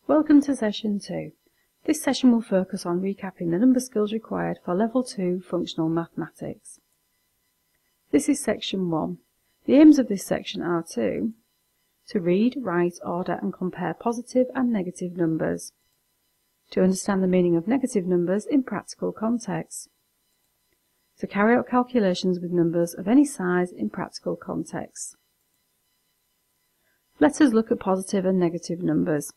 Welcome to Session 2. This session will focus on recapping the number skills required for Level 2 Functional Mathematics. This is Section 1. The aims of this section are to read, write, order and compare positive and negative numbers, to understand the meaning of negative numbers in practical contexts, to carry out calculations with numbers of any size in practical contexts. Let us look at positive and negative numbers.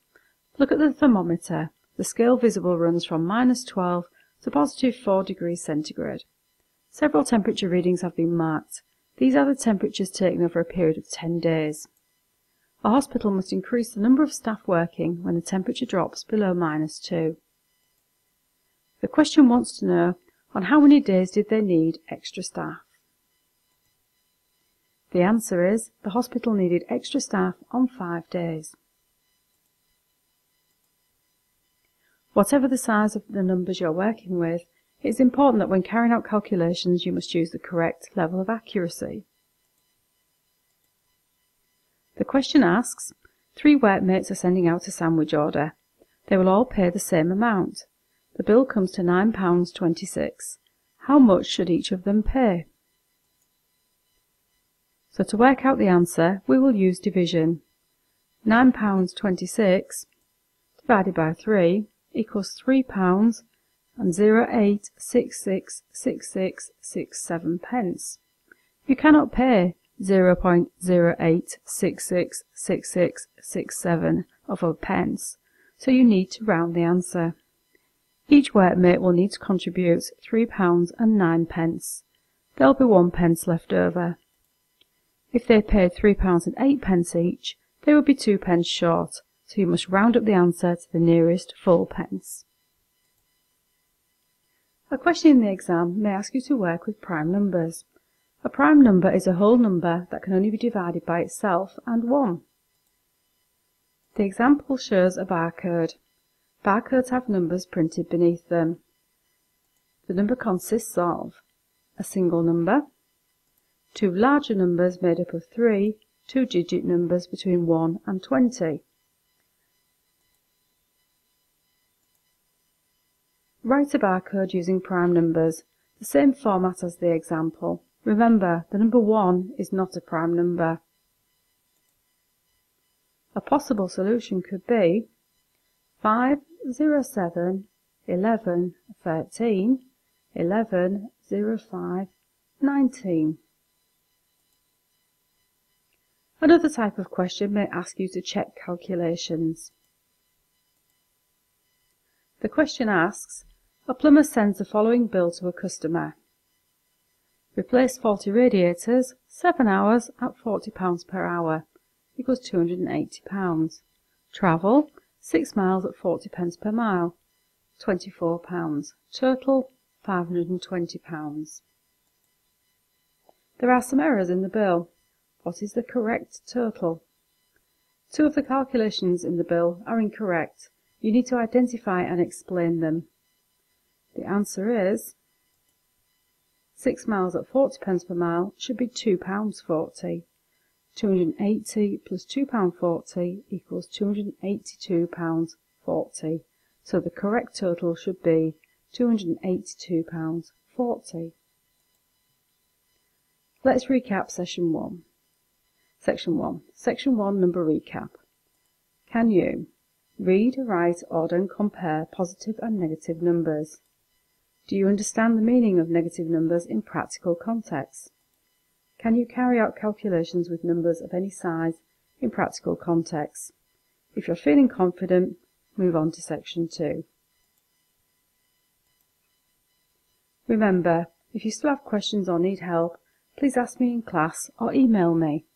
Look at the thermometer. The scale visible runs from -12 to +4 degrees centigrade. Several temperature readings have been marked. These are the temperatures taken over a period of 10 days. A hospital must increase the number of staff working when the temperature drops below -2. The question wants to know on how many days did they need extra staff. The answer is the hospital needed extra staff on 5 days. Whatever the size of the numbers you're working with, it is important that when carrying out calculations you must use the correct level of accuracy. The question asks, 3 workmates are sending out a sandwich order. They will all pay the same amount. The bill comes to £9.26. How much should each of them pay? So to work out the answer, we will use division. £9.26 divided by 3 equals £3 and 0.08666667 pence. You cannot pay 0.08666667 of a pence, so you need to round the answer. Each workmate will need to contribute £3 and 9 pence. There'll be 1 pence left over. If they paid £3 and 8 pence each, they would be 2 pence short, so you must round up the answer to the nearest full pence. A question in the exam may ask you to work with prime numbers. A prime number is a whole number that can only be divided by itself and 1. The example shows a barcode. Barcodes have numbers printed beneath them. The number consists of a single number, 2 larger numbers made up of 3 2-digit numbers between 1 and 20. Write a barcode using prime numbers, the same format as the example. Remember, the number 1 is not a prime number. A possible solution could be 5, 0, 7, 11, 13, 11, 0, 5, 19. Another type of question may ask you to check calculations. The question asks, a plumber sends the following bill to a customer. Replace faulty radiators, 7 hours at £40 per hour, equals £280. Travel, 6 miles at 40 pence per mile, £24. Total, £520. There are some errors in the bill. What is the correct total? 2 of the calculations in the bill are incorrect. You need to identify and explain them. The answer is 6 miles at 40 pence per mile should be £2.40. 280 plus £2.40 equals £282.40. So the correct total should be £282.40. Let's recap Session 1. Section 1. Section 1 Number Recap. Can you read, write, order and compare positive and negative numbers? Do you understand the meaning of negative numbers in practical contexts? Can you carry out calculations with numbers of any size in practical contexts? If you're feeling confident, move on to Section 2. Remember, if you still have questions or need help, please ask me in class or email me.